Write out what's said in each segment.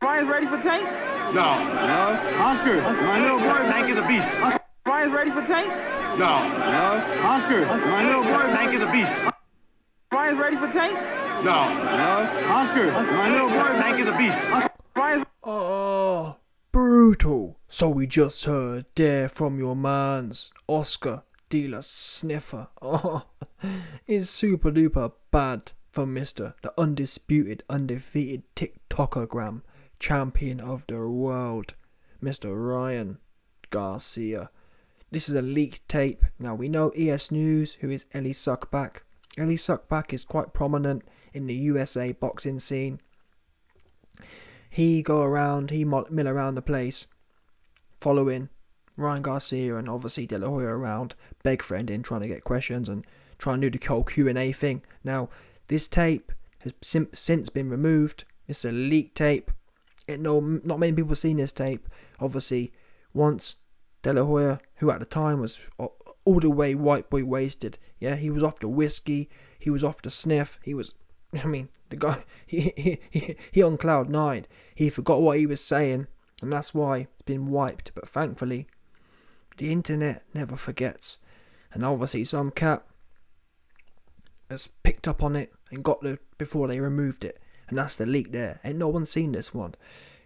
Ryan's ready for Tank? No. No. Oscar, my little boy. Tank is a beast. Ryan's ready for Tank? No. No. Oscar, my little boy. Tank is a beast. Ryan's ready for Tank? No. No. Oscar, my little boy. Tank is a beast. Ryan's Oh, brutal. So we just heard there from your man's Oscar de la Sniffer. Oh, it's super duper bad for Mr. the undisputed, undefeated TikTokergram champion of the world, Mr. Ryan Garcia. This is a leaked tape. Now we know ES News, who is Ellie Suckback. Ellie Suckback is quite prominent in the USA boxing scene. He mill around the place, following Ryan Garcia and obviously De La Hoya around, beg friending, trying to get questions and trying to do the whole Q&A thing. Now, this tape has since been removed. It's a leaked tape. Not many people have seen this tape. Obviously, once De La Hoya, who at the time was all the way white boy wasted, yeah, he was off the whiskey, he was off the sniff, the guy, he on cloud nine. He forgot what he was saying, and that's why it's been wiped. But thankfully, the internet never forgets. And obviously some cat has picked up on it and got before they removed it. And that's the leak there. Ain't no one seen this one.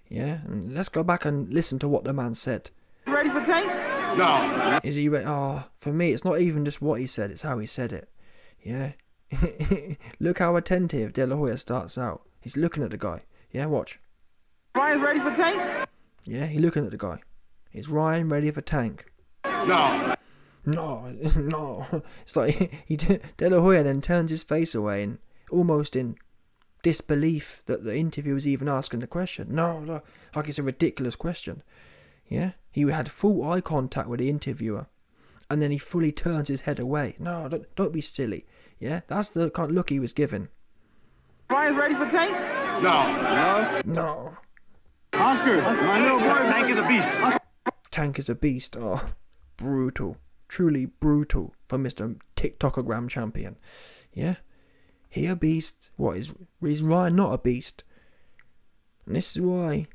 Yeah, and let's go back and listen to what the man said. ready for Tank? No. Is he ready? Oh, for me, it's not even just what he said, it's how he said it. Yeah. Look how attentive De La Hoya starts out. He's looking at the guy. Yeah, watch. Ryan's ready for Tank? Yeah, he's looking at the guy. Is Ryan ready for Tank? No. No. It's like De La Hoya then turns his face away and almost in disbelief that the interviewer was even asking the question. No, like it's a ridiculous question. Yeah, he had full eye contact with the interviewer, and then he fully turns his head away. No, don't be silly. Yeah, that's the kind of look he was given. Ryan's ready for Tank? No. Oscar, my little boy. Tank is a beast. Tank is a beast. Oh, brutal. Truly brutal for Mr. TikTokergram champion. Yeah? He a beast. What is Ryan not a beast? And this is why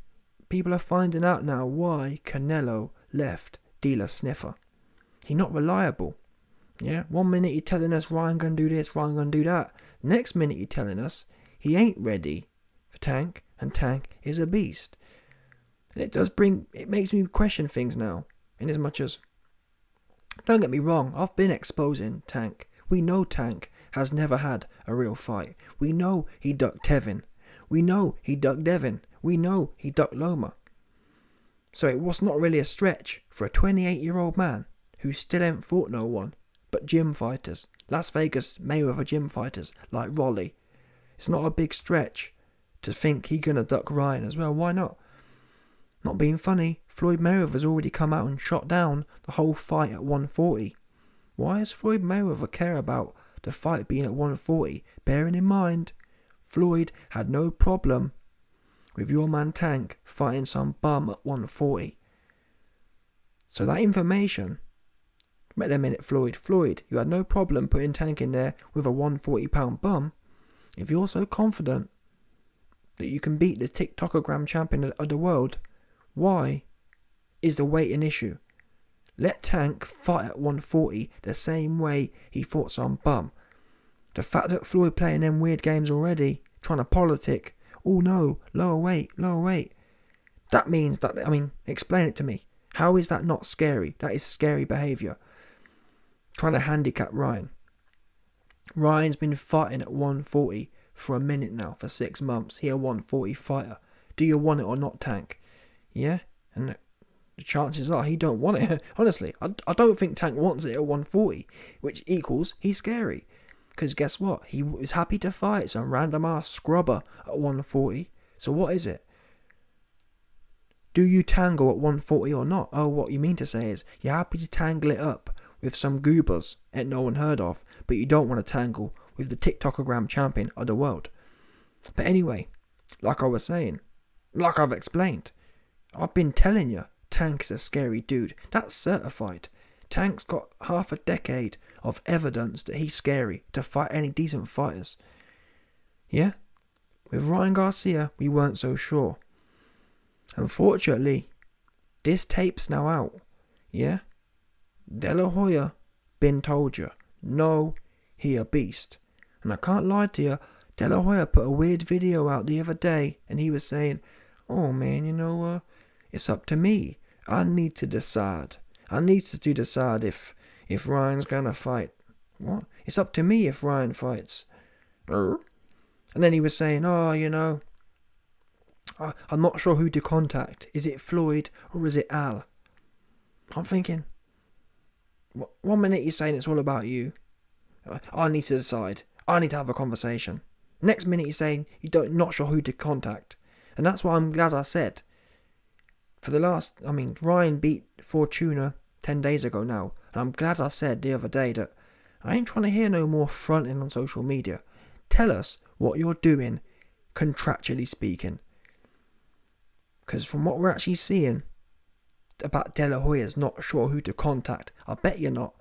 people are finding out now why Canelo left De La Sniffer. He not reliable. Yeah? 1 minute you're telling us Ryan gonna do this, Ryan gonna do that. Next minute you're telling us he ain't ready for Tank, and Tank is a beast. And it makes me question things now, in as much as, don't get me wrong, I've been exposing Tank. We know Tank has never had a real fight. We know he ducked Tevin. We know he ducked Devin. We know he ducked Loma. So it was not really a stretch for a 28-year-old man who still ain't fought no one but gym fighters. Las Vegas Mayweather gym fighters like Rolly. It's not a big stretch to think he gonna duck Ryan as well. Why not? Not being funny, Floyd Mayweather's already come out and shot down the whole fight at 140. Why does Floyd Mayweather care about the fight being at 140? Bearing in mind, Floyd had no problem with your man Tank fighting some bum at 140. So that information, wait a minute, Floyd, you had no problem putting Tank in there with a 140-pound bum. If you're so confident that you can beat the TikTokergram champion of the world, why is the weight an issue? Let Tank fight at 140 the same way he fought some bum. The fact that Floyd playing them weird games already, trying to politic, oh no, lower weight. That means that, explain it to me. How is that not scary? That is scary behaviour. Trying to handicap Ryan. Ryan's been fighting at 140 for a minute now, for 6 months. He a 140 fighter. Do you want it or not, Tank? Yeah? And the chances are he don't want it. Honestly, I don't think Tank wants it at 140, which equals he's scary. Because guess what? He was happy to fight some random ass scrubber at 140. So what is it? Do you tangle at 140 or not? Oh, what you mean to say is you're happy to tangle it up with some goobers ain't no one heard of, but you don't want to tangle with the TikTokergram champion of the world. But anyway, like I was saying, like I've explained, I've been telling you, Tank's a scary dude. That's certified. Tank's got half a decade of evidence that he's scary to fight any decent fighters. Yeah? With Ryan Garcia, we weren't so sure. Unfortunately, this tape's now out. Yeah? De La Hoya been told you. No, he a beast. And I can't lie to you, De La Hoya put a weird video out the other day and he was saying, oh man, it's up to me. I need to decide. I need to decide if Ryan's gonna fight. What? It's up to me if Ryan fights. And then he was saying, I'm not sure who to contact. Is it Floyd or is it Al? I'm thinking, 1 minute he's saying it's all about you. I need to decide. I need to have a conversation. Next minute he's saying not sure who to contact. And that's why I'm glad I said. Ryan beat Fortuna 10 days ago now. And I'm glad I said the other day that I ain't trying to hear no more fronting on social media. Tell us what you're doing, contractually speaking. Because from what we're actually seeing about De La Hoya's not sure who to contact, I bet you're not.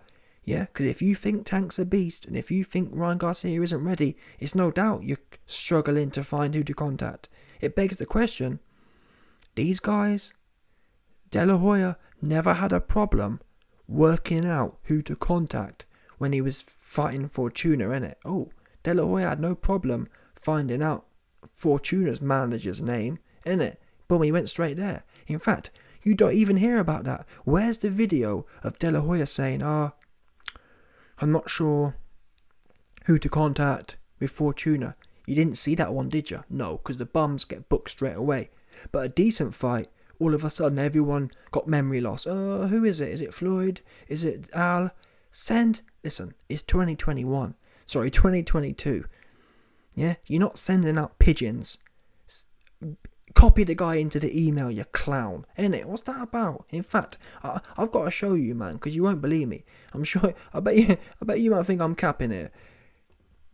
Yeah, because if you think Tank's a beast, and if you think Ryan Garcia isn't ready, it's no doubt you're struggling to find who to contact. It begs the question, these guys, De La Hoya never had a problem working out who to contact when he was fighting Fortuna, innit? Oh, De La Hoya had no problem finding out Fortuna's manager's name, innit? Boom, he went straight there. In fact, you don't even hear about that. Where's the video of De La Hoya saying, I'm not sure who to contact with Fortuna? You didn't see that one, did you? No, because the bums get booked straight away. But a decent fight, all of a sudden everyone got memory loss. Who is it? Is it Floyd? Is it Al? Listen, it's 2021. Sorry, 2022. Yeah, you're not sending out pigeons. Copy the guy into the email, you clown. Innit? What's that about? In fact, I've got to show you, man, because you won't believe me. I bet you might think I'm capping here.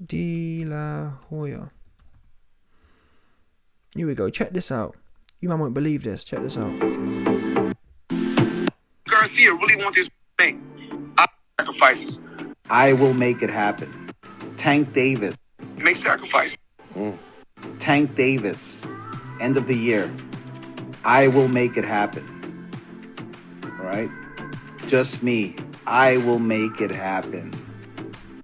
De La Hoya. Here we go. Check this out. You man won't believe this. Check this out. Garcia really want this thing. Sacrifices. I will make it happen. Tank Davis. Make sacrifices. Tank Davis. End of the year. I will make it happen. All right? Just me. I will make it happen.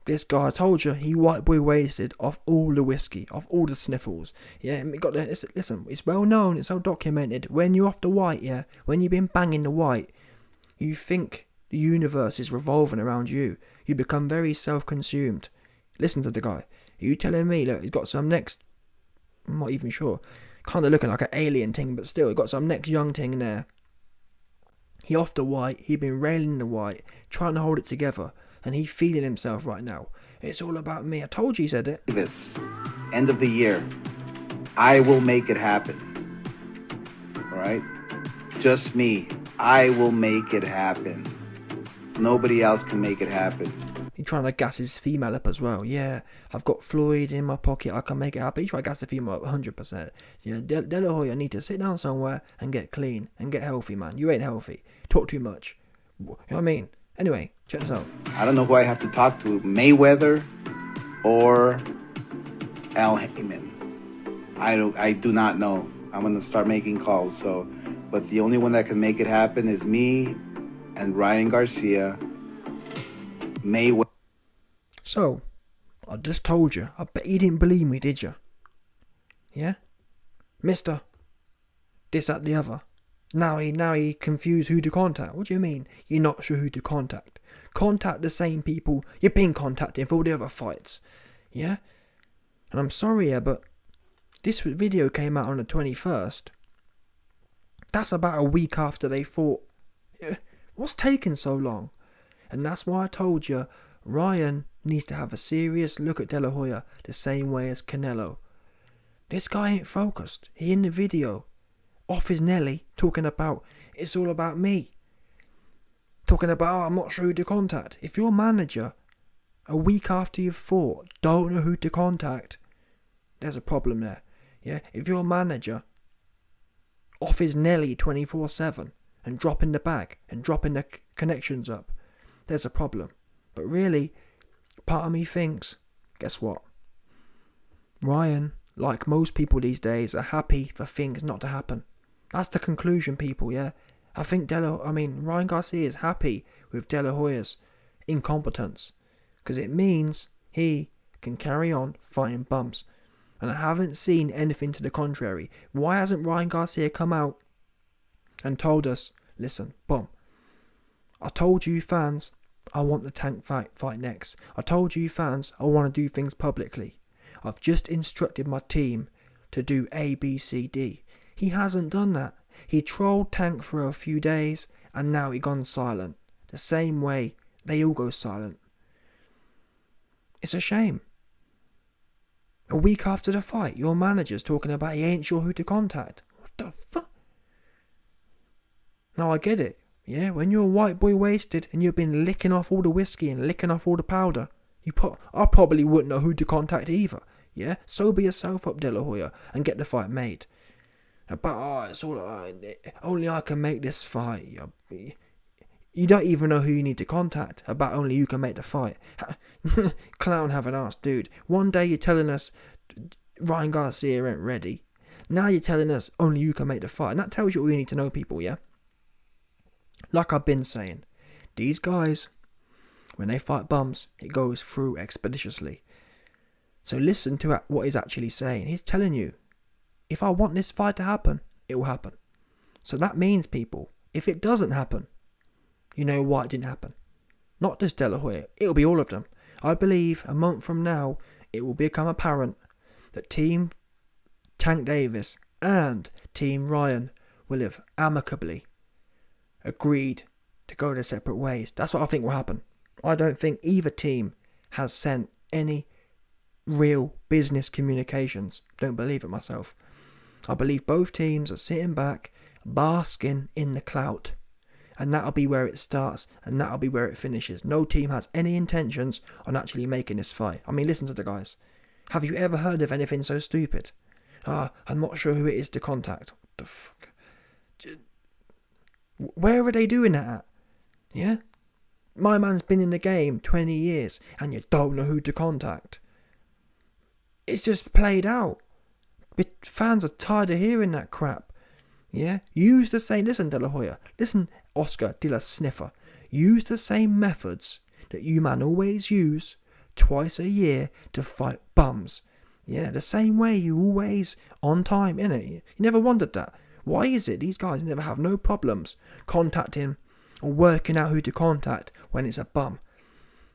This guy, I told you, he white boy wasted off all the whiskey, off all the sniffles. Yeah, listen, it's well known, it's well documented. When you're off the white, yeah, when you've been banging the white, you think the universe is revolving around you. You become very self-consumed. Listen to the guy. Are you telling me, look, he's got some next, I'm not even sure, kind of looking like an alien thing, but still, he got some next young thing there. He off the white, he been railing the white, trying to hold it together, and he feeling himself right now. It's all about me. I told you he said it. This end of the year, I will make it happen. All right? Just me. I will make it happen. Nobody else can make it happen. He's trying to gas his female up as well. Yeah, I've got Floyd in my pocket. I can make it happen. He try to gas the female up 100%. You know, De La Hoya need to sit down somewhere and get clean and get healthy, man. You ain't healthy. Talk too much. You know what I mean? Anyway, check this out. I don't know who I have to talk to, Mayweather or Al Heyman. I do not know. I'm going to start making calls. But the only one that can make it happen is me and Ryan Garcia. Mayweather. So, I just told you. I bet you didn't believe me, did you? Yeah? Mister. This, that, the other. Now he confused who to contact. What do you mean? You're not sure who to contact. Contact the same people you've been contacting for all the other fights. Yeah? And I'm sorry, yeah, but this video came out on the 21st. That's about a week after they fought. What's taking so long? And that's why I told you, Ryan needs to have a serious look at De La Hoya the same way as Canelo. This guy ain't focused. He in the video, off his Nelly, talking about, it's all about me. Talking about, I'm not sure who to contact. If your manager, a week after you've fought, don't know who to contact, there's a problem there. Yeah, if your manager, off his Nelly 24/7, and dropping the bag, and dropping the connections up, there's a problem. But really, part of me thinks, guess what? Ryan, like most people these days, are happy for things not to happen. That's the conclusion, people, yeah? I think Ryan Garcia is happy with De La Hoya's incompetence, because it means he can carry on fighting bums. And I haven't seen anything to the contrary. Why hasn't Ryan Garcia come out and told us, listen, boom, I told you fans I want the Tank fight next. I told you fans I want to do things publicly. I've just instructed my team to do A, B, C, D. He hasn't done that. He trolled Tank for a few days and now he gone silent. The same way they all go silent. It's a shame. A week after the fight, your manager's talking about he ain't sure who to contact. What the fuck? Now I get it. Yeah, when you're a white boy wasted and you've been licking off all the whiskey and licking off all the powder, I probably wouldn't know who to contact either. Yeah, sober yourself up, De La Hoya, and get the fight made. But it's all only I can make this fight. You don't even know who you need to contact. About only you can make the fight. Clown have an ass, dude. One day you're telling us Ryan Garcia ain't ready. Now you're telling us only you can make the fight. And that tells you all you need to know, people, yeah? Like I've been saying, these guys, when they fight bums, it goes through expeditiously. So listen to what he's actually saying. He's telling you, if I want this fight to happen, it will happen. So that means, people, if it doesn't happen, you know why it didn't happen. Not just De La Hoya, it will be all of them. I believe a month from now, it will become apparent that Team Tank Davis and Team Ryan will have amicably agreed to go their separate ways. That's what I think will happen. I don't think either team has sent any real business communications. Don't believe it myself. I believe both teams are sitting back, basking in the clout. And that'll be where it starts, and that'll be where it finishes. No team has any intentions on actually making this fight. I mean, listen to the guys. Have you ever heard of anything so stupid? I'm not sure who it is to contact. What the fuck? Where are they doing that at? Yeah? My man's been in the game 20 years, and you don't know who to contact. It's just played out. But fans are tired of hearing that crap. Yeah? Use the same... Listen, De La Hoya. Listen, Oscar De La Sniffer. Use the same methods that you man always use twice a year to fight bums. Yeah, the same way you always on time, innit? You never wondered that. Why is it these guys never have no problems contacting or working out who to contact when it's a bum?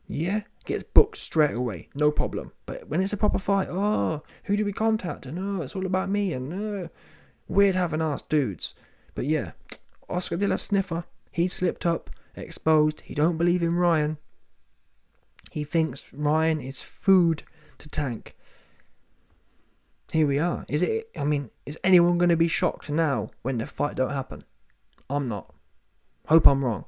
Yeah, gets booked straight away, no problem. But when it's a proper fight, who do we contact? And it's all about me, and weird having ass dudes. But yeah, Oscar De La Sniffer, he slipped up, exposed. He don't believe in Ryan. He thinks Ryan is food to Tank. Here we are. Is anyone going to be shocked now when the fight don't happen? I'm not. Hope I'm wrong.